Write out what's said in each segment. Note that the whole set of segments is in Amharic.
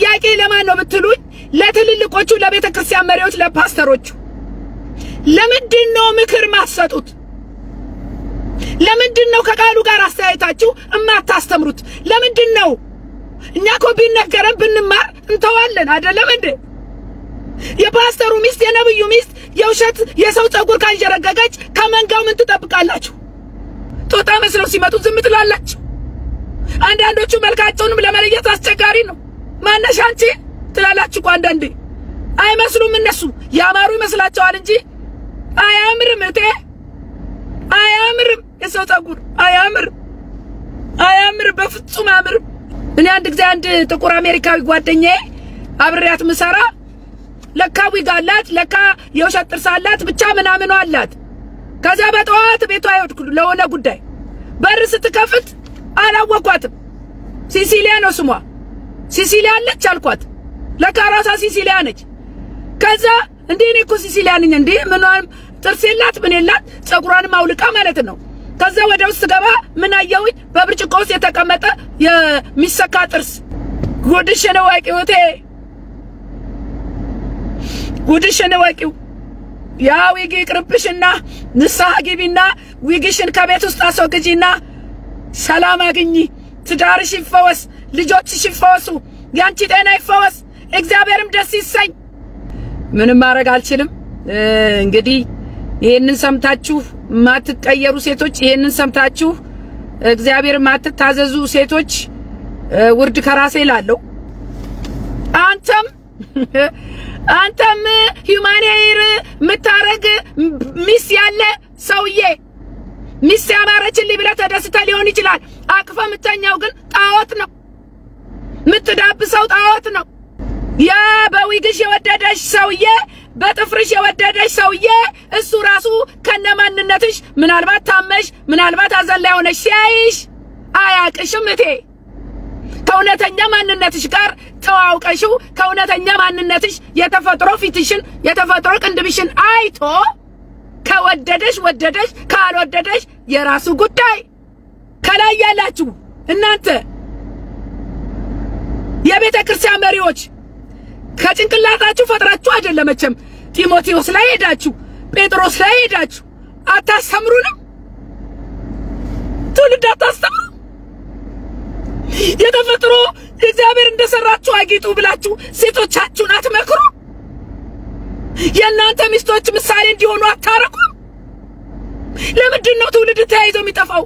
ጥያቄ ለማን ነው ብትሉኝ ለትልልቆቹ ለቤተክርስቲያን መሪዎች ለፓስተሮቹ ለምንድነው ምክር ማሰጡት ለምንድነው ከቃሉ ጋር አስተያየታችሁ እማታስተምሩት ለምንድነው እኛ እኮ ቢነገረን ብንማር እንተዋለን አይደለም እንዴ የፓስተሩ ሚስት የነብዩ ሚስት የውሸት የሰው ጸጉር ካንጀረገገች ከመንጋው ምን ትጠብቃላችሁ ጦጣ መስለው ሲመጡ ዝም ትላላችሁ አንዳንዶቹ መልካቸውንም ለመለየት አስቸጋሪ ነው ማነሽ አንቺ ትላላችሁ አንዳንዴ አይመስሉም እነሱ ያማሩ ይመስላቸዋል እንጂ አያምርም እቴ አያምርም የሰው ጸጉር አያምር በፍጹም አያምርም እኔ አንድ ጊዜ አንድ ጥቁር አሜሪካዊ ጓደኛዬ አብሬያት ምሰራ ለካዊ ጋላት ለካ የውሸት ጥርስ አላት ብቻ ምናምን አላት ከዛ በጠዋት ቤቷ አይወድኩ ለሆነ ጉዳይ በር ስትከፍት አላወቋትም ሲሲሊያ ነው ስሟ ሲሲሊያ አለች አልኳት ለካ ራሷ ሲሲሊያ ነች ከዛ እንዴ እኔ እኮ ሲሲሊያ ነኝ እንዴ ምንም ጥርስ የላት ምን የላት ጸጉሯንም አውልቃ ማለት ነው ከዛ ወደ ውስጥ ገባ ምን አየውኝ በብርጭቆ ውስጥ የተቀመጠ የሚሰካ ጥርስ ጉድሽ ነው ዋቂውቴ ጉድሽ ነው ዋቂው ያ ዊጊ ቅርብሽና ንስሐ ግቢና ዊጊሽን ከቤት ውስጥ አስወግጂና ሰላም አግኚ ትዳርሽ ይፈወስ ልጆችሽ ይፈወሱ ያንቺ ጤና ይፈወስ እግዚአብሔርም ደስ ይሰኝ ምንም ማድረግ አልችልም እንግዲህ ይሄንን ሰምታችሁ ማትቀየሩ ሴቶች ይሄንን ሰምታችሁ እግዚአብሔር ማትታዘዙ ሴቶች ውርድ ከራሴ ላለው አንተም ሂዩማኒየር ምታረግ ሚስ ያለ ሰውዬ ሚስ ያማረችልኝ ብለ ተደስተ ሊሆን ይችላል አቅፈ ምተኛው ግን ጣዖት ነው ምትዳብሰው ጣዖት ነው ያ በዊግሽ የወደደሽ ሰውዬ በጥፍርሽ የወደደሽ ሰውዬ እሱ ራሱ ከነማንነትሽ ምናልባት ታመሽ ምናልባት አዘላ ሆነሽ ሲያይሽ አያቅሽም እቴ ከውነተኛ ማንነትሽ ጋር ተዋውቀሽው ከውነተኛ ማንነትሽ የተፈጥሮ ፊትሽን የተፈጥሮ ቅንድብሽን አይቶ ከወደደሽ ወደደሽ ካልወደደሽ የራሱ ጉዳይ ከላይ ያላችሁ እናንተ የቤተ ክርስቲያን መሪዎች ከጭንቅላታችሁ ፈጥራችሁ አይደለምም ቲሞቴዎስ ላይ ሄዳችሁ ጴጥሮስ ላይ ሄዳችሁ አታስተምሩንም ትውልድ አታስተምሩ የተፈጥሮ እግዚአብሔር እንደሰራችሁ አጊጡ ብላችሁ ሴቶቻችሁን አትመክሩ የእናንተ ሚስቶች ምሳሌ እንዲሆኑ አታረቁ ለምንድነው ትውልድ ተያይዞ የሚጠፋው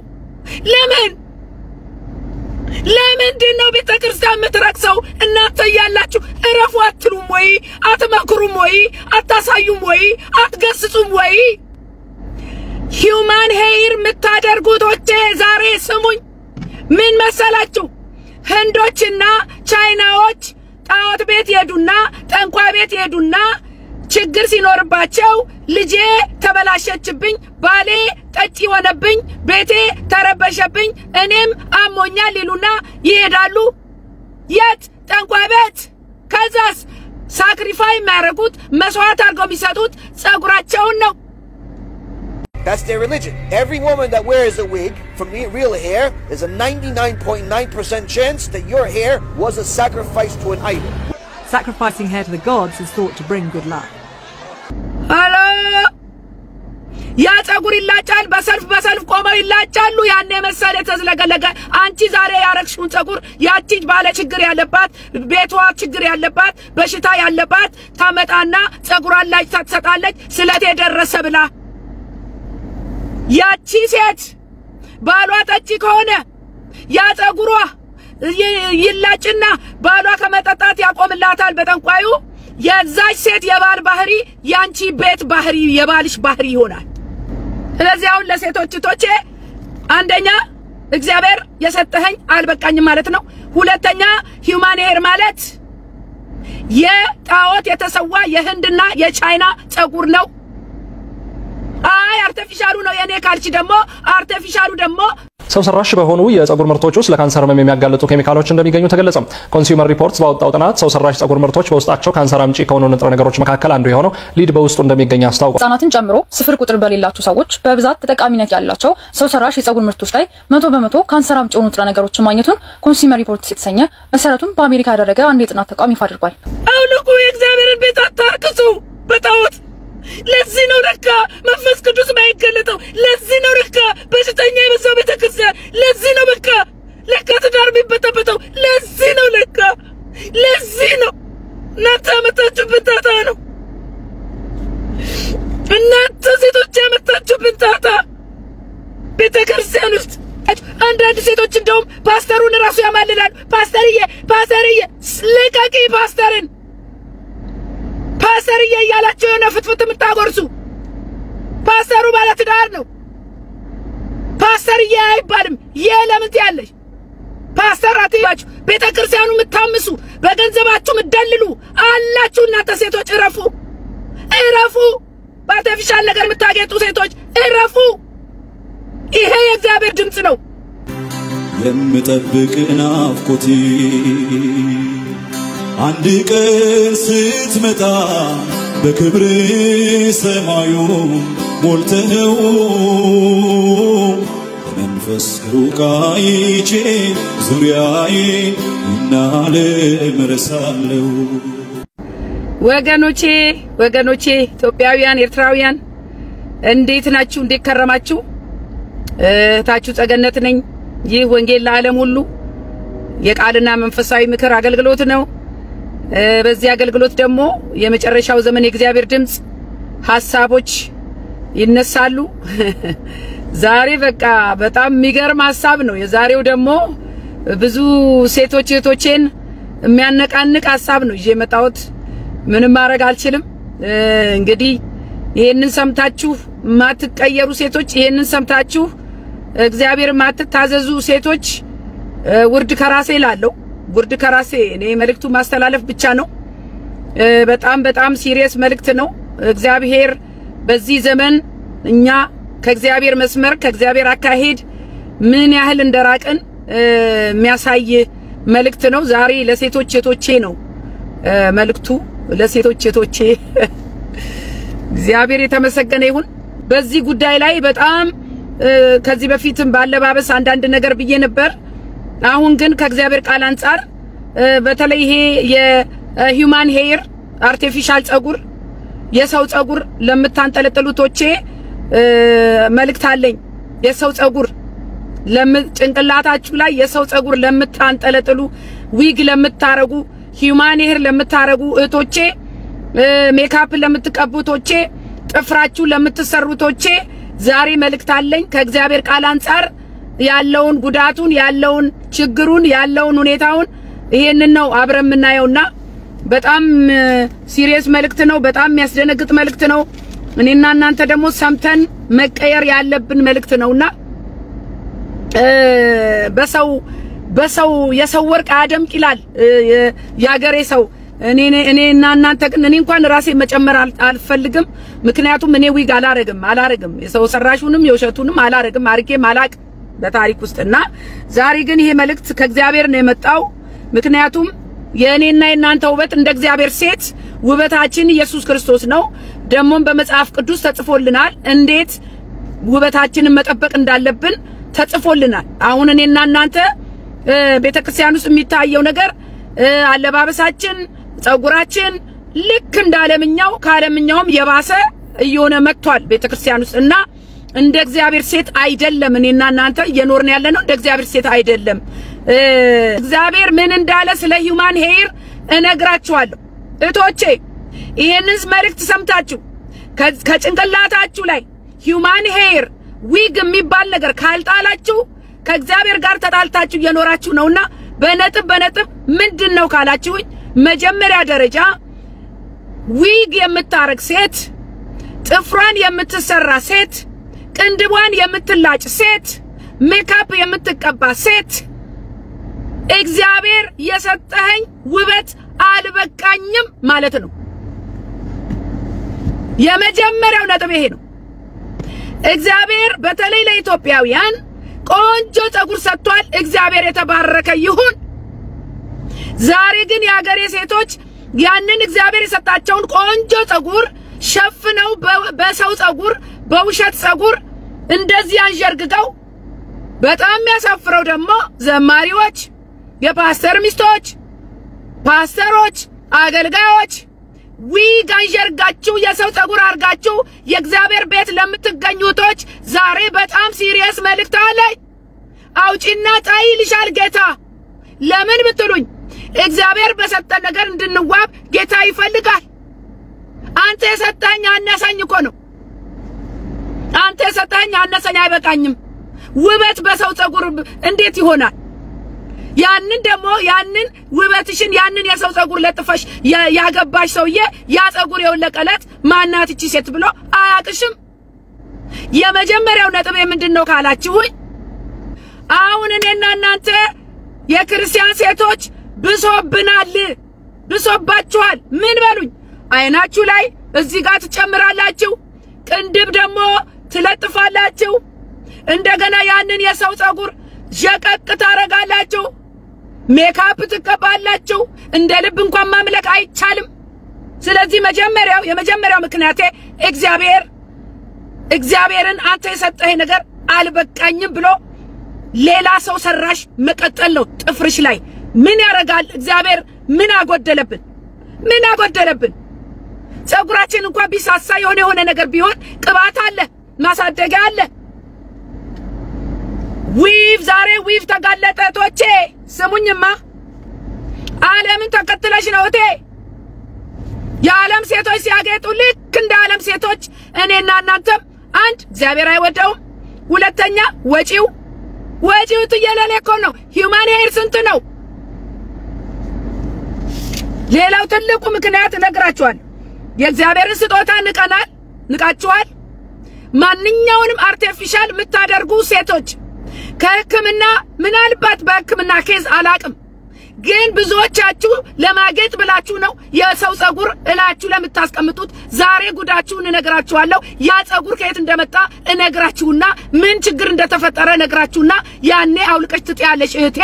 ለምንድነው ቤተክርስቲያን ምትረክሰው እናንተ ያላችሁ እረፉ አትሉም ወይ አትመክሩም ወይ አታሳዩም ወይ አትገስጹም ወይ ሂዩማን ሄር ምታደርጉቶቼ ዛሬ ስሙኝ ምን መሰላችሁ ህንዶችና ቻይናዎች ጣዖት ቤት ይሄዱና ጠንቋይ ቤት ይሄዱና ችግር ሲኖርባቸው ልጄ ተበላሸችብኝ ባሌ ጠጪ ሆነብኝ ቤቴ ተረበሸብኝ እኔም አሞኛል ይሉና ይሄዳሉ የት ጠንቋይ ቤት ከዛስ ሳክሪፋይ ማረጉት መስዋዕት አድርገው የሚሰጡት ጸጉራቸውን ነው That's their religion. Every woman that wears a wig from real hair, there's a 99.9% chance that your hair was a sacrifice to an idol. Sacrificing hair to the gods is thought to bring good luck. Hello! ያ ጸጉር ይላጫል በሰልፍ ቆመው ይላጫሉ ያኔ መሰለ ተዝለገለገ አንቺ ዛሬ ያረክሽውን ጸጉር ያቺ ባለ ችግር ያለባት ቤቷ ችግር ያለባት በሽታ ያለባት ታመጣና ጸጉሯን ላይ ታሰጣለች ስለቴ ደረሰ ብላ ያቺ ሴት ባሏ ጠጪ ከሆነ ያ ጸጉሯ ይላጭና ባሏ ከመጠጣት ያቆምላታል በጠንቋዩ የዛች ሴት የባል ባህሪ ያንቺ ቤት ባህሪ የባልሽ ባህሪ ይሆናል ስለዚህ አሁን ለሴቶች ቶቼ አንደኛ እግዚአብሔር የሰጠኸኝ አልበቃኝ ማለት ነው ሁለተኛ ሂዩማን ሄር ማለት የጣዖት የተሰዋ የህንድና የቻይና ጸጉር ነው አይ አርቲፊሻሉ ነው የኔ ካልቺ ደግሞ አርቲፊሻሉ ደግሞ ሰው ሰራሽ በሆኑ የፀጉር ምርቶች ውስጥ ለካንሰር ህመም የሚያጋልጡ ኬሚካሎች እንደሚገኙ ተገለጸ። ኮንሱመር ሪፖርትስ ባወጣው ጥናት ሰው ሰራሽ ፀጉር ምርቶች በውስጣቸው ካንሰር አምጪ ከሆኑ ንጥረ ነገሮች መካከል አንዱ የሆነው ሊድ በውስጡ እንደሚገኝ አስታውቋል። ህጻናትን ጨምሮ ስፍር ቁጥር በሌላቸው ሰዎች በብዛት ተጠቃሚነት ያላቸው ሰው ሰራሽ የፀጉር ምርቶች ላይ 100% ካንሰር አምጪ የሆኑ ንጥረ ነገሮችን ማግኘቱን ኮንሱመር ሪፖርትስ የተሰኘ መሰረቱን በአሜሪካ ያደረገ አንድ የጥናት ተቋም ይፋ አድርጓል። አውልቁ የእግዚአብሔርን ቤት አታርክሱ በጣዖት። ለዚህ ነው ለካ መንፈስ ቅዱስ ማይገለጠው። ለዚህ ነው ለካ በሽተኛ የበዛው ቤተክርስቲያን። ለዚህ ነው በቃ ለካ ትዳር የሚበጠበጠው። ለዚህ ነው ለካ ለዚህ ነው እናንተ ያመጣችሁብን ጣጣ ነው። እናንተ ሴቶች ያመጣችሁብን ጣጣ ቤተክርስቲያን ውስጥ አንዳንድ ሴቶች እንደውም ፓስተሩን ራሱ ያማልላሉ። ፓስተርዬ ለቃቂ ፓስተርዬ እያላችሁ የሆነ ፍትፍት የምታጎርሱ ፓስተሩ ባለ ትዳር ነው። ፓስተርዬ አይባልም። ለምን ትያለሽ? ፓስተር አትይባችሁ። ቤተክርስቲያኑ የምታምሱ በገንዘባችሁ ምደልሉ አላችሁ። እናንተ ሴቶች እረፉ። በአርቲፊሻል ነገር የምታጌጡ ሴቶች እረፉ። ይሄ የእግዚአብሔር ድምጽ ነው። የምጠብቅ ናፍቆቴ አንድ ቀን ስትመጣ በክብር ሰማዩ ሞልተው በመንፈስ ሩቃይቼ ዙሪያዬን እናለምረሳለሁ። ወገኖቼ ኢትዮጵያውያን ኤርትራውያን እንዴት ናችሁ? እንዴት ከረማችሁ? ታችሁ ጸገነት ነኝ። ይህ ወንጌል ለዓለም ሁሉ የቃልና መንፈሳዊ ምክር አገልግሎት ነው። በዚህ አገልግሎት ደግሞ የመጨረሻው ዘመን የእግዚአብሔር ድምጽ ሐሳቦች ይነሳሉ። ዛሬ በቃ በጣም የሚገርም ሐሳብ ነው የዛሬው። ደግሞ ብዙ ሴቶች እህቶቼን የሚያነቃንቅ ሐሳብ ነው ይዤ መጣሁት። ምንም ማድረግ አልችልም። እንግዲህ ይሄንን ሰምታችሁ ማትቀየሩ ሴቶች፣ ይሄንን ሰምታችሁ እግዚአብሔር ማትታዘዙ ሴቶች ውርድ ከራሴ ላለው ውርድ ከራሴ እኔ መልእክቱ ማስተላለፍ ብቻ ነው። በጣም ሲሪየስ መልእክት ነው። እግዚአብሔር በዚህ ዘመን እኛ ከእግዚአብሔር መስመር ከእግዚአብሔር አካሄድ ምን ያህል እንደራቀን የሚያሳይ መልእክት ነው። ዛሬ ለሴቶች እህቶቼ ነው መልእክቱ፣ ለሴቶች እህቶቼ። እግዚአብሔር የተመሰገነ ይሁን። በዚህ ጉዳይ ላይ በጣም ከዚህ በፊትም ባለባበስ አንዳንድ ነገር ብዬ ነበር። አሁን ግን ከእግዚአብሔር ቃል አንፃር በተለይ ይሄ የሂውማን ሄር አርቲፊሻል ጸጉር የሰው ጸጉር ለምታንጠለጥሉቶቼ መልእክት አለኝ። የሰው ጸጉር ጭንቅላታችሁ ላይ የሰው ጸጉር ለምታንጠለጥሉ፣ ዊግ ለምታረጉ፣ ሂውማን ሄር ለምታረጉ እህቶቼ፣ ሜካፕ ለምትቀቡቶቼ፣ ጥፍራችሁ ለምትሰሩቶቼ ዛሬ መልእክት አለኝ። ከእግዚአብሔር ቃል አንፃር ያለውን ጉዳቱን ያለውን ችግሩን ያለውን ሁኔታውን ይሄንን ነው አብረን የምናየውና በጣም ሲሪየስ መልእክት ነው። በጣም የሚያስደነግጥ መልእክት ነው። እኔና እናንተ ደግሞ ሰምተን መቀየር ያለብን መልእክት ነውና በሰው የሰው ወርቅ አያደምቅ ይላል ያገሬ ሰው። እኔና እናንተ ግን እኔ እንኳን ራሴ መጨመር አልፈልግም። ምክንያቱም እኔ ዊግ አላረግም የሰው ሰራሹንም የውሸቱንም አላረግም አርጌም አላቅ በታሪክ ውስጥና ዛሬ ግን ይሄ መልእክት ከእግዚአብሔር ነው የመጣው። ምክንያቱም የኔና የናንተ ውበት እንደ እግዚአብሔር ሴት ውበታችን ኢየሱስ ክርስቶስ ነው። ደሞም በመጽሐፍ ቅዱስ ተጽፎልናል እንዴት ውበታችንን መጠበቅ እንዳለብን ተጽፎልናል። አሁን እኔና እናንተ ቤተክርስቲያን ውስጥ የሚታየው ነገር አለባበሳችን፣ ጸጉራችን ልክ እንዳለምኛው ካለምኛውም የባሰ እየሆነ መጥቷል ቤተክርስቲያን ውስጥ እና እንደ እግዚአብሔር ሴት አይደለም። እኔና እናንተ እየኖርን ያለነው እንደ እግዚአብሔር ሴት አይደለም። እግዚአብሔር ምን እንዳለ ስለ ሂውማን ሄር እነግራችኋለሁ እህቶቼ። ይሄንን መልእክት ሰምታችሁ ከጭንቅላታችሁ ላይ ሂውማን ሄር ዊግ የሚባል ነገር ካልጣላችሁ ከእግዚአብሔር ጋር ተጣልታችሁ እየኖራችሁ ነውና በነጥብ ምንድነው ካላችሁኝ፣ መጀመሪያ ደረጃ ዊግ የምታረግ ሴት፣ ጥፍሯን የምትሰራ ሴት፣ ቅንድቧን የምትላጭ ሴት፣ ሜካፕ የምትቀባ ሴት እግዚአብሔር የሰጠኸኝ ውበት አልበቃኝም ማለት ነው። የመጀመሪያው ነጥብ ይሄ ነው። እግዚአብሔር በተለይ ለኢትዮጵያውያን ቆንጆ ጸጉር ሰጥቷል። እግዚአብሔር የተባረከ ይሁን። ዛሬ ግን የአገሬ ሴቶች ያንን እግዚአብሔር የሰጣቸውን ቆንጆ ጸጉር ሸፍነው በሰው ጸጉር በውሸት ጸጉር እንደዚህ አንጀርግገው በጣም ያሳፍረው ደግሞ ዘማሪዎች፣ የፓስተር ሚስቶች፣ ፓስተሮች፣ አገልጋዮች ዊግ አንጀርጋችሁ የሰው ጸጉር አርጋችሁ የእግዚአብሔር ቤት ለምትገኙቶች ዛሬ በጣም ሲሪየስ መልእክት አለኝ። አውጪና ጣይ ይልሻል ጌታ። ለምን ብትሉኝ እግዚአብሔር በሰጠን ነገር እንድንዋብ ጌታ ይፈልጋል። አንተ የሰጠኝ አነሰኝ እኮ ነው። አንተ የሰጠኝ አነሰኝ አይበቃኝም። ውበት በሰው ጸጉር እንዴት ይሆናል? ያንን ደግሞ ያንን ውበትሽን ያንን የሰው ጸጉር ለጥፈሽ ያገባሽ ሰውዬ ያ ጸጉር የወለቀለት ማናት እቺ ሴት ብሎ አያቅሽም። የመጀመሪያው ነጥብ ምንድነው ካላችሁኝ አሁን እኔና እናንተ የክርስቲያን ሴቶች ብሶብናል፣ ብሶባችኋል። ምን በሉኝ? አይናችሁ ላይ እዚህ ጋር ትጨምራላችሁ፣ ቅንድብ ደግሞ ትለጥፋላችሁ፣ እንደገና ያንን የሰው ጸጉር ጀቀቅ ታረጋላችሁ፣ ሜካፕ ትቀባላችሁ። እንደ ልብ እንኳን ማምለክ አይቻልም። ስለዚህ የመጀመሪያው ምክንያቴ እግዚአብሔርን አንተ የሰጠህ ነገር አልበቃኝም ብሎ ሌላ ሰው ሰራሽ መቀጠል ነው። ጥፍርሽ ላይ ምን ያረጋል? እግዚአብሔር ምን አጎደለብን? ምን አጎደለብን? ጸጉራችን እንኳን ቢሳሳ የሆነ ነገር ቢሆን ቅባት አለ፣ ማሳደጊያ አለ። ዛሬ ዊቭ ተጋለጠ። ቶቼ ስሙኝማ፣ ዓለምን ተከትለሽ ነው እቴ። የዓለም ሴቶች ሲያጌጡ ልክ እንደ ዓለም ሴቶች እኔና እናንተም አንድ እግዚአብሔር አይወደውም፣ ሁለተኛ ወጪው ትየለለ እኮ ነው። ሂውማን ሄር ስንት ነው? ሌላው ትልቁ ምክንያት እነግራችኋለሁ። የእግዚአብሔርን ስጦታ ንቃችኋል። ማንኛውንም አርቲፊሻል የምታደርጉ ሴቶች ከሕክምና ምናልባት በሕክምና ኬዝ አላቅም፣ ግን ብዙዎቻችሁ ለማጌጥ ብላችሁ ነው የሰው ጸጉር እላችሁ ለምታስቀምጡት። ዛሬ ጉዳችሁን እነግራችኋለሁ። ያ ጸጉር ከየት እንደመጣ እነግራችሁና ምን ችግር እንደተፈጠረ እነግራችሁና ያኔ አውልቀሽ ትጥያለሽ እህቴ።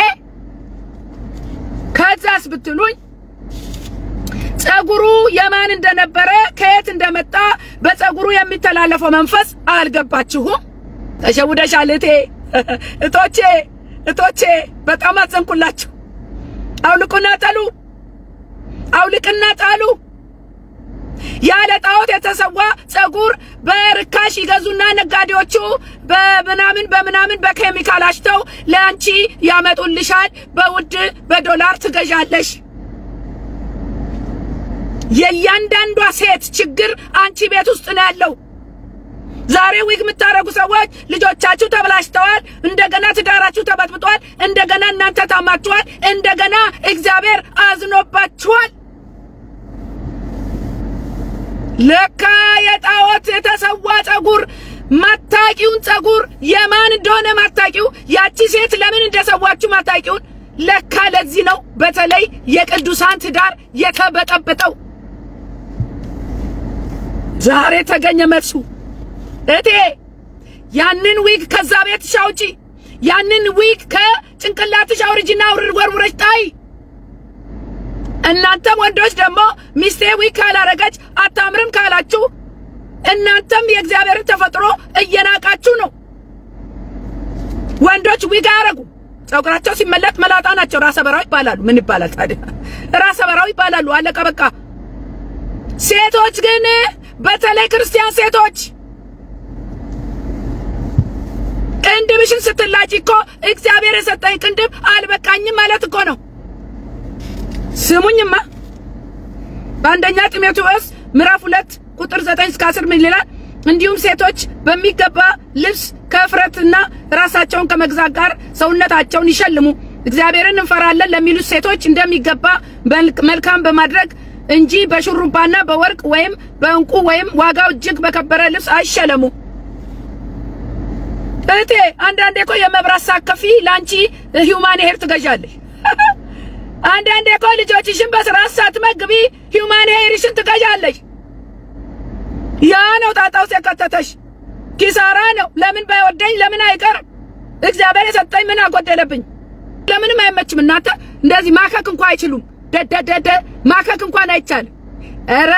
ከዛስ ብትሉኝ ጸጉሩ የማን እንደነበረ ከየት እንደመጣ በጸጉሩ የሚተላለፈው መንፈስ አልገባችሁም? ተሸውደሻል እህቴ። እቶቼ በጣም አዘንኩላችሁ። አውልቅና ጣሉ። ያለ ጣዖት የተሰዋ ጸጉር በርካሽ ይገዙና ነጋዴዎቹ በምናምን በኬሚካል አሽተው ለአንቺ ያመጡልሻል። በውድ በዶላር ትገዣለሽ። የእያንዳንዷ ሴት ችግር አንቺ ቤት ውስጥ ነው ያለው። ዛሬ ዊግ የምታረጉ ሰዎች ልጆቻችሁ ተበላሽተዋል፣ እንደገና ትዳራችሁ ተበጥብጧል፣ እንደገና እናንተ ታማችኋል፣ እንደገና እግዚአብሔር አዝኖባችኋል። ለካ የጣዖት የተሰዋ ጸጉር ማታቂውን ጸጉር የማን እንደሆነ ማታቂው ያቺ ሴት ለምን እንደሰዋችሁ ማታቂውን ለካ ለዚህ ነው በተለይ የቅዱሳን ትዳር የተበጠበጠው። ዛሬ ተገኘ መልሱ። እቴ ያንን ዊግ ከዛ ቤት ሻውጪ፣ ያንን ዊግ ከጭንቅላትሽ አውርጂና ወርውረሽ ጣይ። እናንተም ወንዶች ደግሞ ሚስቴ ዊግ ካላረገች አታምርም ካላችሁ እናንተም የእግዚአብሔርን ተፈጥሮ እየናቃችሁ ነው። ወንዶች ዊግ አያረጉ፣ ጸጉራቸው ሲመለጥ መላጣ ናቸው። ራሰ በራው ይባላሉ። ምን ይባላል ታዲያ? ራሰ በራው ይባላሉ። አለቀ በቃ። ሴቶች ግን በተለይ ክርስቲያን ሴቶች ቅንድብሽን ስትላጭ እኮ እግዚአብሔር የሰጠኝ ቅንድብ አልበቃኝም ማለት እኮ ነው። ስሙኝማ፣ በአንደኛ ጢሞቴዎስ ምዕራፍ 2 ቁጥር 9 እስከ 10 ምን ይላል? እንዲሁም ሴቶች በሚገባ ልብስ ከፍረትና ራሳቸውን ከመግዛት ጋር ሰውነታቸውን ይሸልሙ፣ እግዚአብሔርን እንፈራለን ለሚሉት ሴቶች እንደሚገባ መልካም በማድረግ እንጂ በሹሩባና በወርቅ ወይም በእንቁ ወይም ዋጋው እጅግ በከበረ ልብስ አይሸለሙ። እቴ አንዳንዴ እኮ የመብራት ሳከፊ ላንቺ ሂውማን ሄር ትገዣለሽ። አንዳንዴ እኮ ልጆችሽን በስርዓት ሳትመግቢ ሂውማን ሄርሽን ትገዣለሽ። ያ ነው ጣጣው የከተተሽ። ኪሳራ ነው። ለምን ባይወደኝ ለምን አይቀርም? እግዚአብሔር የሰጠኝ ምን አጎደለብኝ? ለምንም አይመችም እናንተ እንደዚህ ማከክ እንኳን አይችሉም ደደደደ ማከክ እንኳን አይቻልም ኧረ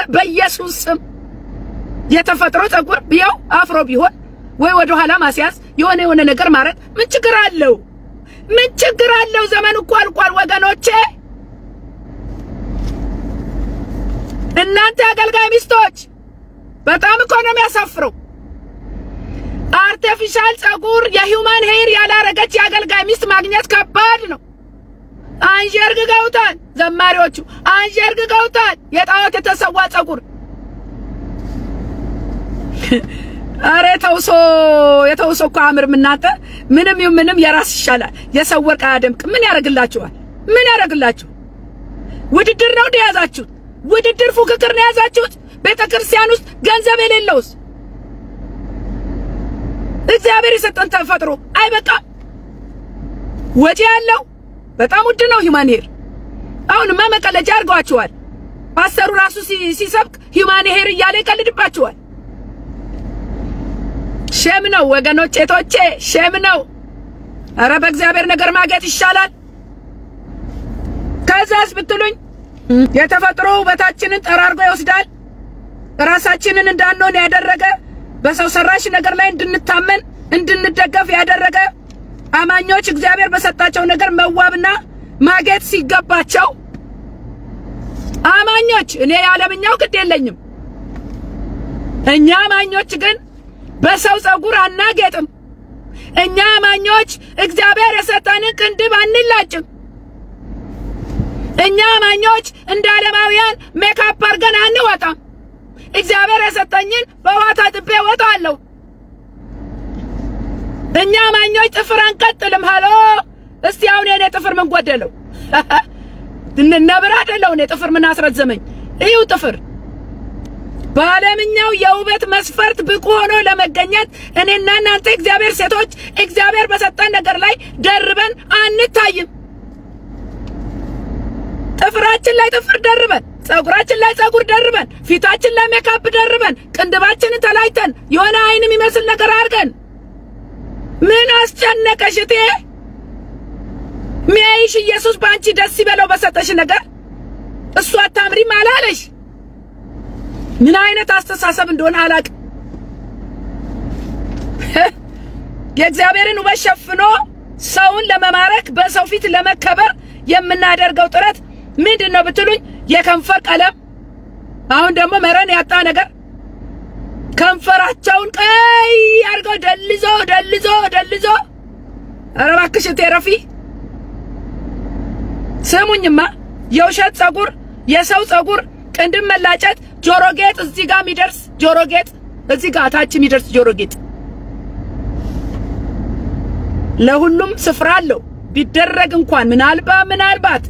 በኢየሱስ ስም የተፈጥሮ ፀጉር ቢያው አፍሮ ቢሆን ወይ ወደ ኋላ ማስያዝ የሆነ ነገር ማረግ ምን ችግር አለው? ዘመኑ እኮ አልቋል ወገኖቼ እናንተ አገልጋይ ሚስቶች በጣም እኮ ነው የሚያሳፍረው አርቲፊሻል ፀጉር የሂውማን ሄር ያላረገች የአገልጋይ ሚስት ማግኘት ከባድ ነው አንጀርግገውታል ዘማሪዎቹ አንጀርግገውታል የጣዖት የተሰዋ ፀጉር አረ የተውሶ እኮ አምርም እናንተ ምንም የራስ ይሻላል የሰው ወርቅ አያደምቅ ምን ያረግላችሁ ውድድር ነው ያዛችሁ ውድድር ፉክክር ነው ያዛችሁት ቤተክርስቲያን ውስጥ ገንዘብ የሌለውስ እግዚአብሔር የሰጠን ተፈጥሮ አይበቃ ወጪ ያለው በጣም ውድ ነው ሂውማን ሄር አሁንማ መቀለጃ አድርገዋችኋል ፓስተሩ ራሱ ሲሰብክ ሂውማን ሄር እያለ ይቀልድባችኋል ሸም ነው ወገኖቼ ቶቼ ሸም ነው ኧረ በእግዚአብሔር ነገር ማገጥ ይሻላል ከዛስ ብትሉኝ የተፈጥሮ ውበታችንን ጠራርጎ ይወስዳል ራሳችንን እንዳንሆን ያደረገ በሰው ሰራሽ ነገር ላይ እንድንታመን እንድንደገፍ ያደረገ አማኞች እግዚአብሔር በሰጣቸው ነገር መዋብና ማጌጥ ሲገባቸው አማኞች እኔ ያለምኛው ግድ የለኝም እኛ አማኞች ግን በሰው ፀጉር አናጌጥም እኛ አማኞች እግዚአብሔር የሰጠንን ቅንድብ አንላጭም እኛ አማኞች እንደ ዓለማውያን ሜካፕ አርገን አንወጣም እግዚአብሔር የሰጠኝን በዋታ ጥቤ ወጣለሁ እኛ አማኞች ጥፍር አንቀጥልም ሃሎ እስቲ አሁን የኔ ጥፍር ምን ጎደለው ነብር አይደለው እኔ ጥፍር ምን አስረዘመኝ እዩ ጥፍር ባለምኛው የውበት መስፈርት ብቁ ሆኖ ለመገኘት እኔና እናንተ እግዚአብሔር ሴቶች እግዚአብሔር በሰጠን ነገር ላይ ደርበን አንታይም ጥፍራችን ላይ ጥፍር ደርበን ፀጉራችን ላይ ፀጉር ደርበን ፊታችን ላይ ሜካፕ ደርበን ቅንድባችንን ተላይተን የሆነ አይን የሚመስል ነገር አድርገን ምን አስጨነቀሽ እቴ ሚያይሽ ኢየሱስ ባንቺ ደስ ይበለው በሰጠሽ ነገር እሱ አታምሪም አላለሽ ምን አይነት አስተሳሰብ እንደሆነ አላቅ የእግዚአብሔርን ውበት ሸፍኖ ሰውን ለመማረክ በሰው ፊት ለመከበር የምናደርገው ጥረት ምንድነው ብትሉኝ የከንፈር ቀለም አሁን ደግሞ መረን ያጣ ነገር ከንፈራቸውን ቀይ አርገው ደልዞ ኧረ እባክሽ ተረፊ ስሙኝማ የውሸት ፀጉር የሰው ፀጉር ቅንድም መላጨት ጆሮጌጥ እዚህ ጋር የሚደርስ ጆሮጌጥ እዚህ ጋር ታች የሚደርስ ጆሮጌጥ ለሁሉም ስፍራ አለው ቢደረግ እንኳን ምናልባት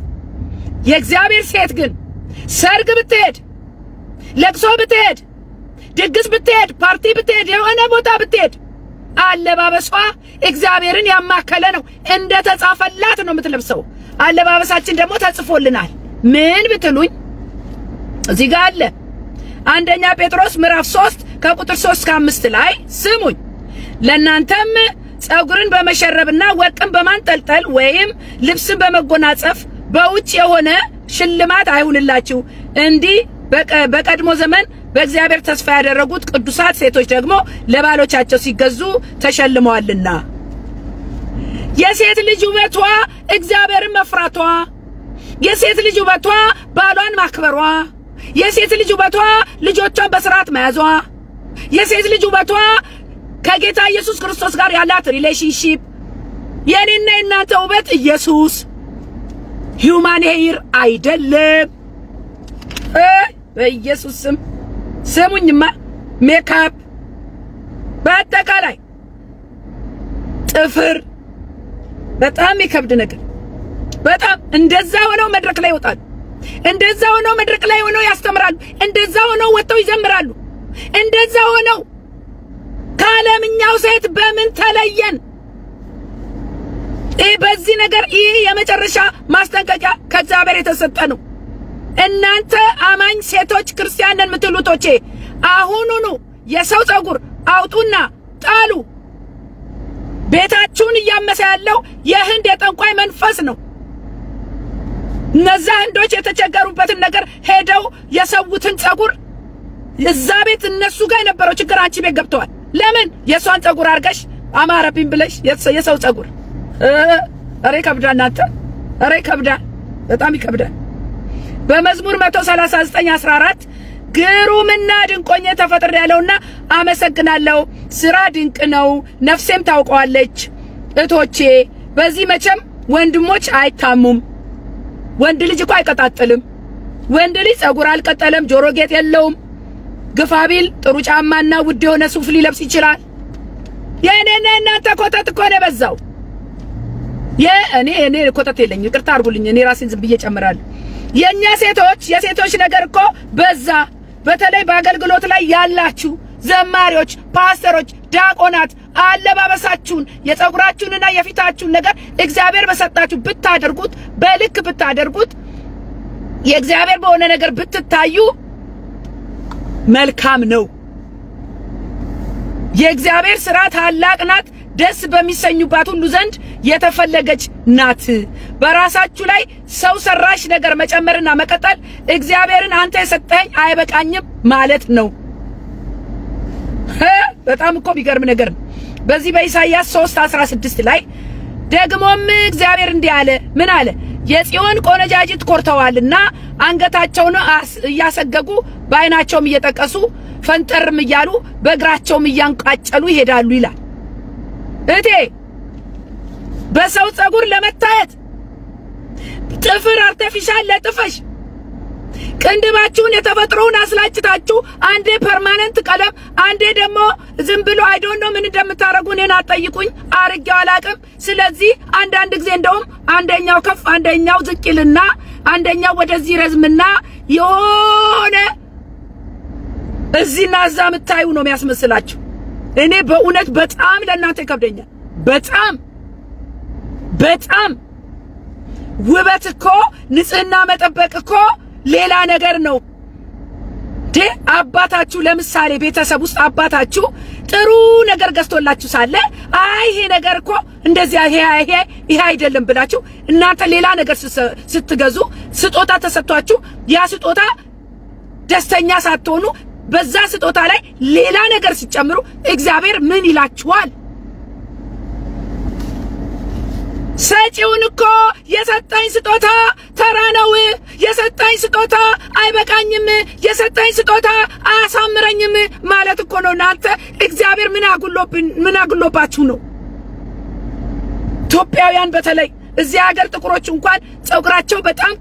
የእግዚአብሔር ሴት ግን ሰርግ ብትሄድ ለቅሶ ብትሄድ ድግስ ብትሄድ ፓርቲ ብትሄድ የሆነ ቦታ ብትሄድ አለባበሷ እግዚአብሔርን ያማከለ ነው እንደ ተጻፈላት ነው የምትለብሰው አለባበሳችን ደግሞ ተጽፎልናል ምን ብትሉኝ እዚህ ጋር አለ አንደኛ ጴጥሮስ ምዕራፍ 3 ከቁጥር 3 እስከ 5 ላይ ስሙኝ ለናንተም ፀጉርን በመሸረብና ወርቅን በማንጠልጠል ወይም ልብስን በመጎናጸፍ በውጭ የሆነ ሽልማት አይሁንላችሁ እንዲህ በቀድሞ ዘመን በእግዚአብሔር ተስፋ ያደረጉት ቅዱሳት ሴቶች ደግሞ ለባሎቻቸው ሲገዙ ተሸልመዋልና የሴት ልጅ ውበቷ እግዚአብሔርን መፍራቷ የሴት ልጅ ውበቷ ባሏን ማክበሯ የሴት ልጅ ውበቷ ልጆቿን በስርዓት መያዟ የሴት ልጅ ውበቷ ከጌታ ኢየሱስ ክርስቶስ ጋር ያላት ሪሌሽንሺፕ የኔና የናንተ ውበት ኢየሱስ ሂውማን ሄር አይደለም በኢየሱስ ስም ስሙኝማ ሜካፕ በአጠቃላይ ጥፍር በጣም ይከብድ ነገር በጣም እንደዛ ሆነው መድረክ ላይ ይወጣሉ እንደዛ ሆነው መድረክ ላይ ሆነው ያስተምራሉ እንደዛ ሆነው ወጥተው ይዘምራሉ እንደዛ ሆነው ካለምኛው ሴት በምን ተለየን በዚህ ነገር ይሄ የመጨረሻ ማስጠንቀቂያ ከእግዚአብሔር የተሰጠ ነው እናንተ አማኝ ሴቶች ክርስቲያንን ምትሉቶቼ አሁኑኑ የሰው ፀጉር አውጡና ጣሉ ቤታችሁን እያመሰ ያለው የህንድ የጠንቋይ መንፈስ ነው። እነዛ ህንዶች የተቸገሩበትን ነገር ሄደው የሰውትን ጸጉር እዛ ቤት እነሱ ጋር የነበረው ችግር አንቺ ቤት ገብተዋል። ለምን የሷን ጸጉር አርገሽ አማረብኝ ብለሽ የሰው ጸጉር አሬ ከብዳና እናንተ አሬ ከብዳ በጣም ይከብዳል። በመዝሙር 139:14 ግሩምና ድንቆኛ ተፈጥሮ ያለውና አመሰግናለሁ ስራ ድንቅ ነው ነፍሴም ታውቀዋለች። እቶቼ በዚህ መቼም ወንድሞች አይታሙም። ወንድ ልጅ እኮ አይቀጣጥልም። ወንድ ልጅ ጸጉር አልቀጠለም፣ ጆሮ ጌጥ የለውም። ግፋቢል ጥሩ ጫማና ውድ የሆነ ሱፍ ሊለብስ ይችላል። የኔና እናንተ ኮተት እኮ ነው በዛው። እኔ ኮተት የለኝ ይቅርታ አርጉልኝ። እኔ ራሴን ዝም ብዬ ጨምራለሁ። የኛ የሴቶች ነገር እኮ በዛ። በተለይ በአገልግሎት ላይ ያላችሁ ዘማሪዎች፣ ፓስተሮች፣ ዲያቆናት አለባበሳችሁን የጸጉራችሁንና የፊታችሁን ነገር እግዚአብሔር በሰጣችሁ ብታደርጉት በልክ ብታደርጉት የእግዚአብሔር በሆነ ነገር ብትታዩ መልካም ነው። የእግዚአብሔር ሥራ ታላቅ ናት፣ ደስ በሚሰኙባት ሁሉ ዘንድ የተፈለገች ናት። በራሳችሁ ላይ ሰው ሰራሽ ነገር መጨመርና መቀጠል እግዚአብሔርን አንተ የሰጠኝ አይበቃኝም ማለት ነው። በጣም እኮ ቢገርም ነገር ነው። በዚህ በኢሳይያስ 3:16 ላይ ደግሞም እግዚአብሔር እንዲህ አለ። ምን አለ? የጽዮን ቆነጃጅት ኮርተዋልና አንገታቸውን እያሰገጉ በአይናቸውም እየጠቀሱ ፈንጠርም እያሉ በእግራቸውም እያንቃጨሉ ይሄዳሉ ይላል። እቴ በሰው ጸጉር ለመታየት ጥፍር አርቲፊሻል ለጥፈሽ ቅንድባችሁን የተፈጥሮውን አስላጭታችሁ አንዴ ፐርማነንት ቀለም አንዴ ደግሞ ዝም ብሎ አይ ዶንት ኖ ምን እንደምታረጉ እኔን አጠይቁኝ አርጌው አላቅም። ስለዚህ አንዳንድ ጊዜ እንደውም አንደኛው ከፍ አንደኛው ዝቅ ይልና አንደኛው ወደዚህ ረዝምና የሆነ እዚህና እዛ ምታዩ ነው የሚያስመስላችሁ። እኔ በእውነት በጣም ለእናንተ ይከብደኛል። በጣም ውበት እኮ ንጽህና መጠበቅ እኮ ሌላ ነገር ነው። አባታችሁ ለምሳሌ ቤተሰብ ውስጥ አባታችሁ ጥሩ ነገር ገዝቶላችሁ ሳለ አይ ይሄ ነገር እኮ እንደዚህ ይሄ አይደለም ብላችሁ እናንተ ሌላ ነገር ስትገዙ ስጦታ ተሰጥቷችሁ ያ ስጦታ ደስተኛ ሳትሆኑ በዛ ስጦታ ላይ ሌላ ነገር ሲጨምሩ እግዚአብሔር ምን ይላችኋል? ሰጪውን እኮ የሰጠኝ ስጦታ ተራ ነው፣ የሰጠኝ ስጦታ አይበቃኝም፣ የሰጠኝ ስጦታ አያሳምረኝም ማለት እኮ ነው። እናንተ እግዚአብሔር ምን አጉሎባችሁ ነው? ኢትዮጵያውያን በተለይ እዚህ ሀገር ጥቁሮች እንኳን ጸጉራቸው በጣም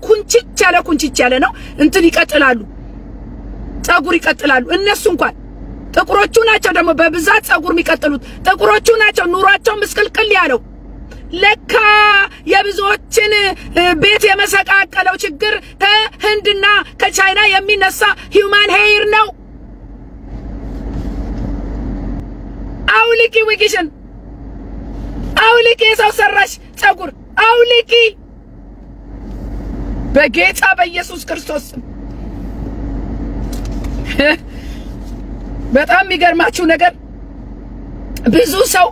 ኩንችች ያለ ነው እንትን ይቀጥላሉ፣ ጸጉር ይቀጥላሉ። እነሱ እንኳን ጥቁሮቹ ናቸው ደግሞ በብዛት ጸጉር የሚቀጥሉት ጥቁሮቹ ናቸው። ኑሯቸው ምስቅልቅል ያለው ለካ የብዙዎችን ቤት የመሰቃቀለው ችግር ከህንድና ከቻይና የሚነሳ ሂዩማን ሄር ነው። አውልቂ ዊግሽን፣ አውልቂ የሰው ሰራሽ ጸጉር አውልቂ በጌታ በኢየሱስ ክርስቶስ። በጣም የሚገርማችሁ ነገር ብዙ ሰው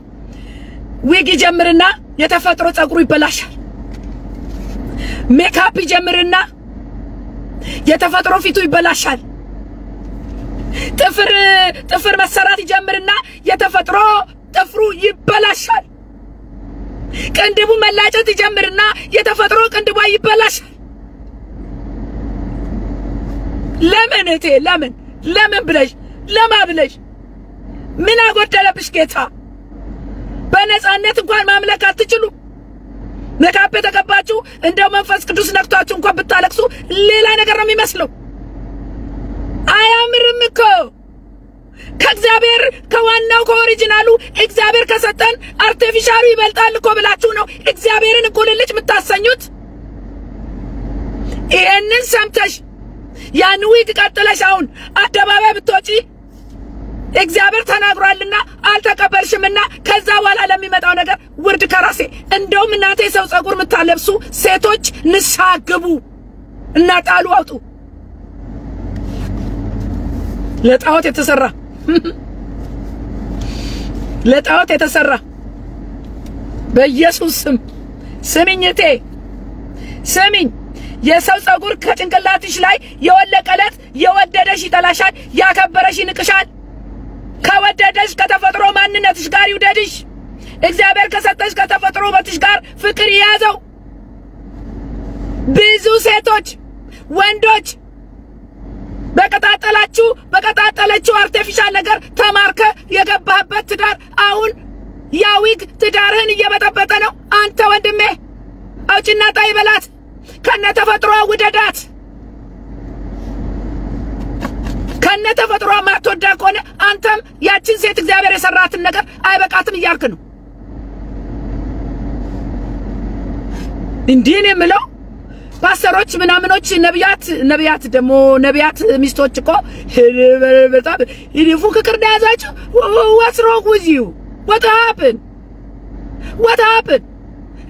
ዊግ ጀምርና የተፈጥሮ ጸጉሩ ይበላሻል። ሜካፕ ጀምርና የተፈጥሮ ፊቱ ይበላሻል። ጥፍር መሰራት ጀምርና የተፈጥሮ ጥፍሩ ይበላሻል። ቅንድቡ መላጨት ጀምርና የተፈጥሮ ቅንድቧ ይበላሻል። ለምን እቴ ለምን ብለሽ ለማብለሽ ምን አጎደለብሽ ጌታ? በነጻነት እንኳን ማምለክ አትችሉ። ሜካፕ ተቀባችሁ እንደው መንፈስ ቅዱስ ነክቷችሁ እንኳን ብታለቅሱ ሌላ ነገር ነው የሚመስለው። አያምርም እኮ ከእግዚአብሔር ከዋናው ከኦሪጂናሉ እግዚአብሔር ከሰጠን አርቲፊሻሉ ይበልጣል እኮ ብላችሁ ነው እግዚአብሔርን እኮ ልልጭ የምታሰኙት። ይሄንን ሰምተሽ ያን ዊግ ቀጥለሽ አሁን አደባባይ ብትወጪ እግዚአብሔር ተናግሯልና አልተቀበልሽምና ከዛ በኋላ ለሚመጣው ነገር ውርድ ከራሴ። እንደውም እናንተ የሰው ጸጉር የምታለብሱ ሴቶች ንስሐ ግቡ እና ጣሉ አውጡ። ለጣዖት የተሰራ በኢየሱስ ስም ስሚኝቴ ስሚኝ የሰው ጸጉር ከጭንቅላትሽ ላይ የወለቀለት የወደደሽ ይጠላሻል ያከበረሽ ይንቅሻል ከወደደሽ ከተፈጥሮ ማንነትሽ ጋር ይውደድሽ እግዚአብሔር ከሰጠሽ ከተፈጥሮ ውበትሽ ጋር ፍቅር ይያዘው ብዙ ሴቶች ወንዶች በቀጣጠለችው አርቲፊሻል ነገር ተማርከ የገባህበት ትዳር አሁን ያዊግ ትዳርህን እየበጠበጠ ነው አንተ ወንድሜ አውጭና ጣይ በላት ከነ ተፈጥሮ ውደዳት ከነ ተፈጥሮ ማትወዳ ከሆነ አንተም ያችን ሴት እግዚአብሔር የሰራትን ነገር አይበቃትም እያልክ ነው እንዴ ነው የምለው ፓስተሮች ምናምኖች ነቢያት ደሞ ነቢያት ሚስቶች እኮ በጣም ይፉክክር ያዛችሁ what's wrong with you what happened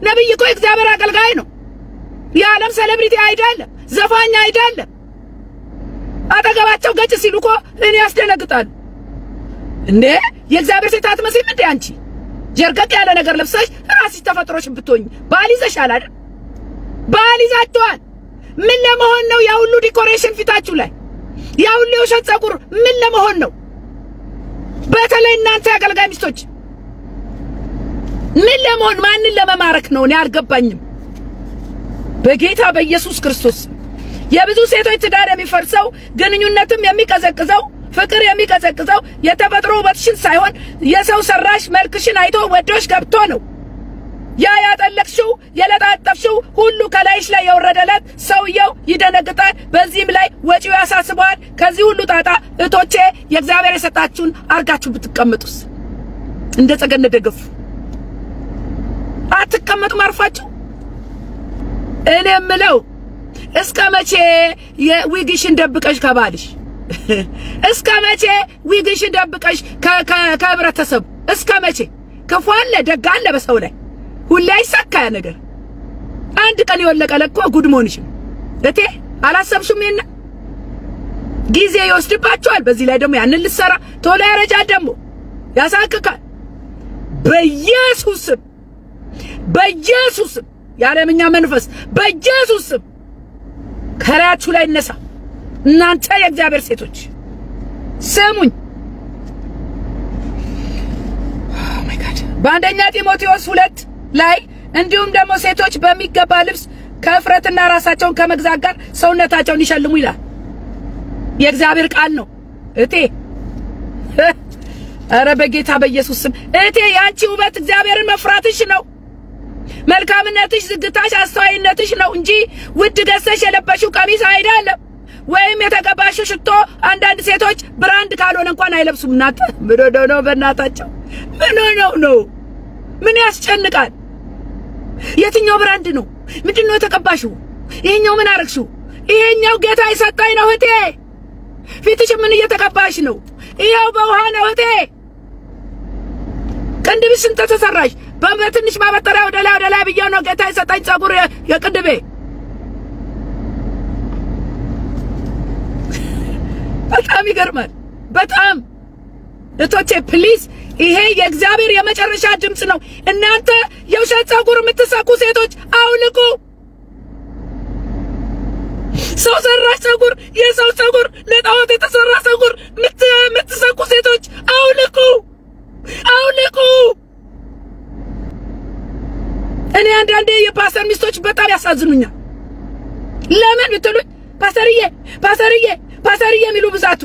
ነብይ እኮ እግዚአብሔር አገልጋይ ነው የዓለም ሴሌብሪቲ አይደለም ዘፋኝ አይደለም አጠገባቸው ገጭ ሲሉ እኮ እኔ ያስደነግጣል እንዴ የእግዚአብሔር ሴት አትመስይም እንዴ አንቺ ጀርገቅ ያለ ነገር ለብሰሽ ራስሽ ተፈጥሮሽን ብትሆኝ ባል ይዘሻል አይደል ባል ይዛችኋል ምን ለመሆን ነው ያ ሁሉ ዲኮሬሽን ፊታችሁ ላይ ያ ሁሉ የውሸት ጸጉር ምን ለመሆን ነው በተለይ እናንተ አገልጋይ ሚስቶች ምን ለመሆን ማንን ለመማረክ ነው እኔ አልገባኝም በጌታ በኢየሱስ ክርስቶስ የብዙ ሴቶች ትዳር የሚፈርሰው ግንኙነትም የሚቀዘቅዘው ፍቅር የሚቀዘቅዘው የተፈጥሮ ውበትሽን ሳይሆን የሰው ሰራሽ መልክሽን አይቶ ወዶሽ ገብቶ ነው ያ ያጠለቅሽው የለጣጠፍሽው ሁሉ ከላይሽ ላይ የወረደለት ሰውየው ይደነግጣል በዚህም ላይ ወጪው ያሳስበዋል ከዚህ ሁሉ ጣጣ እቶቼ የእግዚአብሔር የሰጣችሁን አርጋችሁ ብትቀመጡስ እንደ ጸገነ ደገፉ አትቀመጡ ማርፋችሁ እኔ ምለው እስከ መቼ የዊግሽን ደብቀሽ ከባልሽ እስከ መቼ ዊግሽን ደብቀሽ ከህብረተሰቡ እስከ መቼ ከፋለ ደጋለ በሰው ላይ ሁሌ አይሳካ ነገር አንድ ቀን ይወለቀለኮ ጉድ ሞንሽ እቴ አላሰብሽም እና ጊዜ ይወስድባችኋል በዚህ ላይ ደግሞ ያንን ልሰራ ቶሎ ያረጃል ደግሞ ያሳክካል በኢየሱስ ያለምኛ መንፈስ በኢየሱስ ከራያችሁ ላይ ነሳ እናንተ የእግዚአብሔር ሴቶች ስሙኝ ኦ ማይ ጋድ በአንደኛ ጢሞቴዎስ 2 ላይ እንዲሁም ደግሞ ሴቶች በሚገባ ልብስ ከፍረትና ራሳቸውን ከመግዛት ጋር ሰውነታቸውን ይሸልሙ ይላል የእግዚአብሔር ቃል ነው እቴ አረ በጌታ በኢየሱስ ስም እቴ ያንቺ ውበት እግዚአብሔርን መፍራትሽ ነው መልካምነትሽ ዝግታሽ አስተዋይነትሽ ነው እንጂ ውድ ገዝተሽ የለበሽው ቀሚስ አይደለም ወይም የተቀባሽው ሽቶ አንዳንድ ሴቶች ብራንድ ካልሆነ እንኳን አይለብሱም እናንተ ምን ነው በእናታቸው ምን ነው ምን ያስጨንቃል የትኛው ብራንድ ነው ምንድነው የተቀባሽው ይሄኛው ምን አረግሽው ይሄኛው ጌታ ይሰጣይ ነው እቴ ፊትሽ ምን እየተቀባሽ ነው ይሄው በውሃ ነው እቴ ቅንድብሽን ተሰራሽ በትንሽ ማበጠሪያ ወደ ላይ ብያው ነው ጌታ ይሰጣኝ ጸጉር የቅንድቤ በጣም ይገርማል በጣም እቶቼ ፕሊዝ ይሄ የእግዚአብሔር የመጨረሻ ድምጽ ነው እናንተ የውሸት ጸጉር የምትሰኩ ሴቶች አውልቁ ሰው ሰራሽ ጸጉር የሰው ጸጉር ለጣዖት የተሰራ ጸጉር የምትሰኩ ሴቶች አውልቁ እኔ አንዳንዴ የፓስተር ሚስቶች በጣም ያሳዝኑኛል ለምን ብትሉ ፓስተርዬ የሚሉ ብዛቱ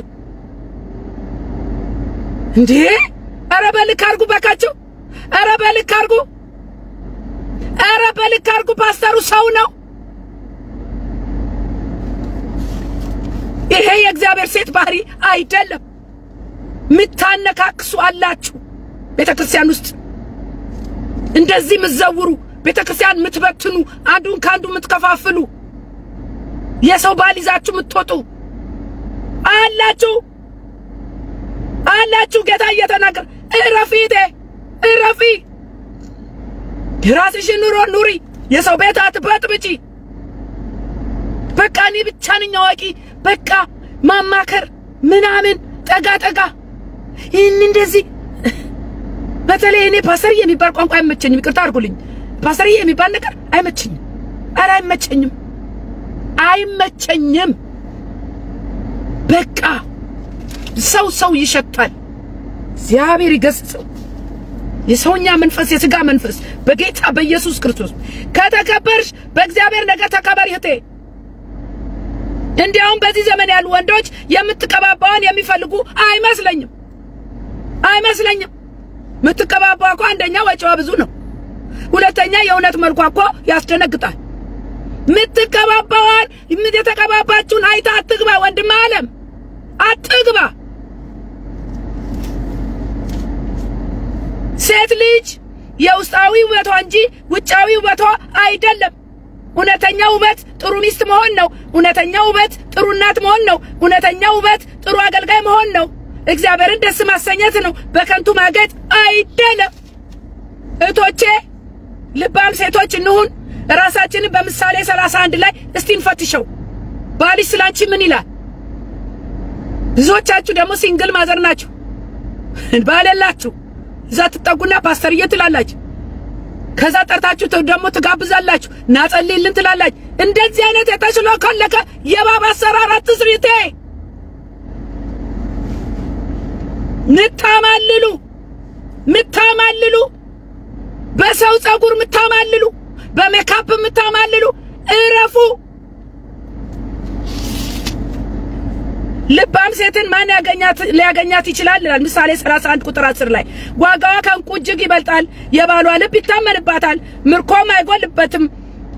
እንዴ አረ በልክ አርጉ ባካችሁ አረ በልክ አርጉ ፓስተሩ ሰው ነው ይሄ የእግዚአብሔር ሴት ባህሪ አይደለም ምታነካክሱ አላችሁ ቤተክርስቲያን ውስጥ እንደዚህ ምዘውሩ ቤተክርስቲያን ምትበትኑ አንዱን ካንዱ ምትከፋፍሉ የሰው ባል ይዛችሁ ምትወጡ አላችሁ ጌታ እየተናገረ እረፊ ራስሽን ኑሪ የሰው ቤት አትበጥብጪ በቃ እኔ ብቻ ነኝ አዋቂ በቃ ማማከር ምናምን ጠጋ ይህን እንደዚህ በተለይ እኔ ፓስተር የሚባል ቋንቋ አይመቸኝም ይቅርታ አድርጉልኝ ፓስተር የሚባል ነገር አይመቸኝም ኧረ አይመቸኝም በቃ ሰው ይሸጣል እግዚአብሔር ይገስጸው የሰውኛ መንፈስ የሥጋ መንፈስ በጌታ በኢየሱስ ክርስቶስ ከተከበርሽ በእግዚአብሔር ነገር ተከበሪ እህቴ እንዲያውም በዚህ ዘመን ያሉ ወንዶች የምትቀባባውን የሚፈልጉ አይመስለኝም ምትቀባባው እኮ አንደኛ ወጪዋ ብዙ ነው ሁለተኛ የእውነት መልኳ እኮ ያስደነግጣል ምትቀባባዋን የተቀባባችሁን አይታ አትግባ ወንድም ዓለም አትግባ ሴት ልጅ የውስጣዊ ውበቷ እንጂ ውጫዊ ውበቷ አይደለም እውነተኛ ውበት ጥሩ ሚስት መሆን ነው እውነተኛ ውበት ጥሩ እናት መሆን ነው እውነተኛ ውበት ጥሩ አገልጋይ መሆን ነው እግዚአብሔርን ደስ ማሰኘት ነው በከንቱ ማገጥ አይደለም እቶቼ ልባም ሴቶች እንሁን ራሳችንን በምሳሌ 31 ላይ እስቲ እንፈትሸው ባልሽ ስላንቺ ምን ይላል ብዙዎቻችሁ ደግሞ ሲንግል ማዘር ናችሁ ባለላችሁ ዛት ተጠጉና ፓስተር እየትላላችሁ ከዛ ጠርታችሁ ደግሞ ትጋብዛላችሁ ናጸልይልን ትላላችሁ እንደዚህ አይነት የተሽሎከለከ የባባ አሰራር አትስሪቴ ምታማልሉ በሰው ጸጉር ምታማልሉ በሜካፕ ምታማልሉ እረፉ ልባም ሴትን ማን ሊያገኛት ይችላል ይላል ምሳሌ 31 ቁጥር 10 ላይ ዋጋዋ ከእንቁ እጅግ ይበልጣል የባሏ ልብ ይታመንባታል ምርኮም አይጎልበትም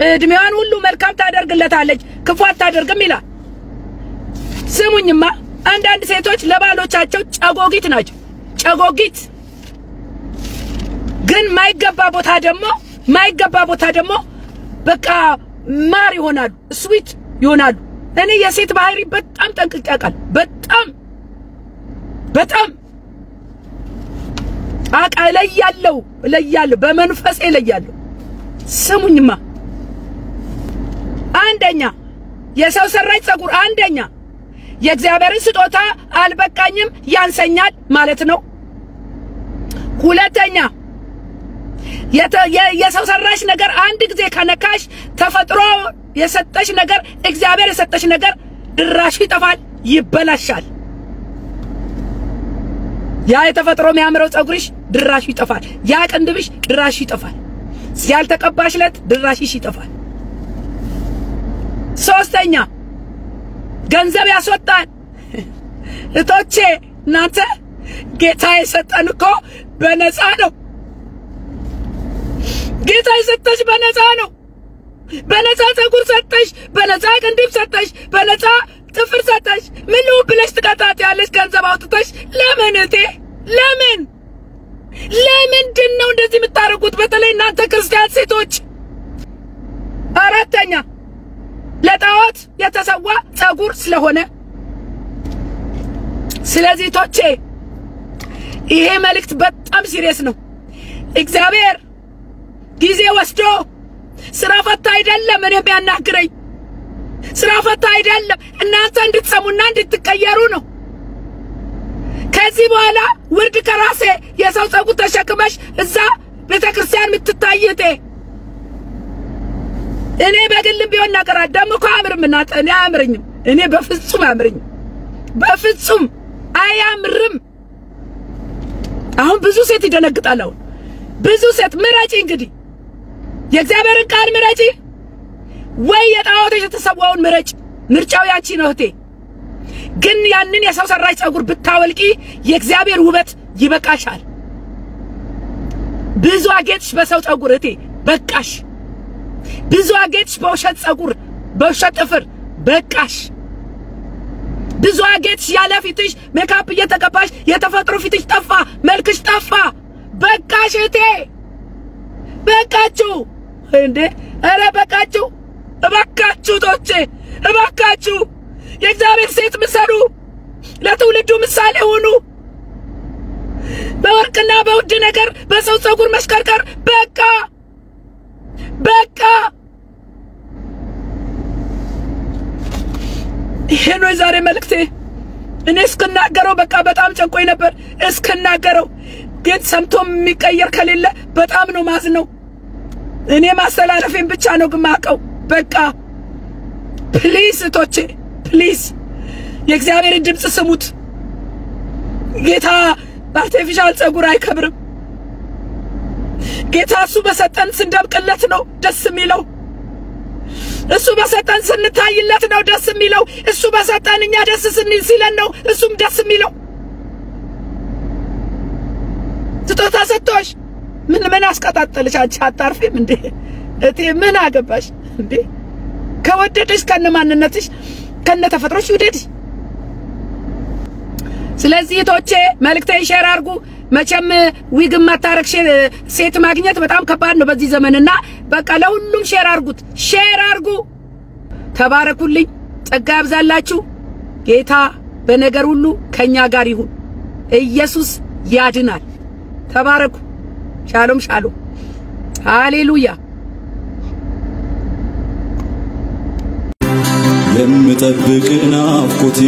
እድሜዋን ሁሉ መልካም ታደርግለታለች ክፉ አታደርግም ይላል ስሙኝማ አንዳንድ ሴቶች ለባሎቻቸው ጨጎጊት ናቸው ጨጎጊት ግን ማይገባ ቦታ ደግሞ በቃ ማር ይሆናሉ ስዊት ይሆናሉ እኔ የሴት ባህሪ በጣም ጠንቅቄ አውቃለሁ በጣም አቃለያለሁ በመንፈስ እለያለሁ ስሙኝማ አንደኛ የሰው ሰራሽ ጸጉር አንደኛ የእግዚአብሔርን ስጦታ አልበቃኝም ያንሰኛል ማለት ነው ሁለተኛ የሰው ሰራሽ ነገር አንድ ጊዜ ከነካሽ ተፈጥሮ የሰጠሽ ነገር እግዚአብሔር የሰጠሽ ነገር ድራሽ ይጠፋል ይበላሻል ያ የተፈጥሮ የሚያምረው ጸጉርሽ ድራሽ ይጠፋል ያ ቅንድብሽ ድራሽ ይጠፋል ያልተቀባሽለት ድራሽሽ ይጠፋል ሶስተኛ ገንዘብ ያስወጣል እቶቼ እናንተ ጌታ የሰጠን እኮ በነፃ ነው ጌታ የሰጠሽ በነፃ ጸጉር ሰጠሽ በነፃ ቅንድብ ሰጠሽ በነፃ ጥፍር ሰጠሽ ምን ብለሽ ትቀጣጣያለሽ ገንዘብ አውጥተሽ ለምንድን ነው እንደዚህ የምታረጉት በተለይ እናንተ ክርስቲያን ሴቶች አራተኛ ለጣዖት የተሰዋ ጸጉር ስለሆነ ስለዚህ ቶቼ ይሄ መልእክት በጣም ሲሪየስ ነው እግዚአብሔር ጊዜ ወስዶ ስራ ፈታ አይደለም እኔ የሚያናግረኝ ስራ ፈታ አይደለም እናንተ እንድትሰሙና እንድትቀየሩ ነው ከዚህ በኋላ ውርድ ከራሴ የሰው ጸጉር ተሸክመሽ እዛ ቤተክርስቲያን የምትታይቴ እኔ በግልም ቢሆን ነገር አዳም እኮ አምርምና እኔ አምርኝም እኔ በፍጹም አያምርም አሁን ብዙ ሴት ይደነግጣል ብዙ ሴት ምራጪ እንግዲህ የእግዚአብሔርን ቃል ምራጪ ወይ የጣዖት የተሰዋውን ምርጫው ያንቺ ነው እህቴ ግን ያንን የሰው ሰራሽ ጸጉር ብታወልቂ የእግዚአብሔር ውበት ይበቃሻል ብዙ አጌጥሽ በሰው ጸጉር እህቴ በቃሽ ብዙ አጌጥሽ በውሸት ጸጉር በውሸት ጥፍር በቃሽ ብዙ አጌጥሽ ያለ ፊትሽ ሜካፕ እየተቀባሽ የተፈጥሮ ፊትሽ ጠፋ መልክሽ ጠፋ በቃሽ እህቴ በቃችሁ እንዴ አረ በቃችሁ እባካችሁ ቶቼ እባካችሁ የእግዚአብሔር ሴት ምሰሉ ለትውልዱ ምሳሌ ሆኑ በወርቅና በውድ ነገር በሰው ጸጉር መሽከርከር በቃ ይሄ ነው ዛሬ መልእክቴ እኔ እስከናገረው በቃ በጣም ጨንቆኝ ነበር እስከናገረው ግን ሰምቶ የሚቀየር ከሌለ በጣም ነው ማዝነው እኔ ማስተላለፌን ብቻ ነው ግማቀው በቃ ፕሊዝ ቶቼ ፕሊዝ የእግዚአብሔር ድምጽ ስሙት ጌታ አርቲፊሻል ጸጉር አይከብርም ጌታ እሱ በሰጠን ስንደብቅለት ነው ደስ የሚለው እሱ በሰጠን ስንታይለት ነው ደስ የሚለው እሱ በሰጠን እኛ ደስ ስንል ሲለን ነው እሱም ደስ የሚለው ስጦታ ሰጥቶሽ ምን አስቀጣጠልሽ አንቺ አታርፊም እንዴ እቴ ምን አገባሽ እንዴ ከወደደሽ ከነማንነትሽ ከነተፈጥሮሽ ይውደድ ስለዚህ ቶቼ መልእክቴን ሼር አድርጉ መቼም ዊግ ማታረክ ሴት ማግኘት በጣም ከባድ ነው በዚህ ዘመንና በቃ ለሁሉም ሼር አድርጉ ተባረኩልኝ ጸጋ ያብዛላችሁ ጌታ በነገር ሁሉ ከኛ ጋር ይሁን ኢየሱስ ያድናል ተባረኩ ሻሎም ሃሌሉያ የምጠብቅ ናፍቆቴ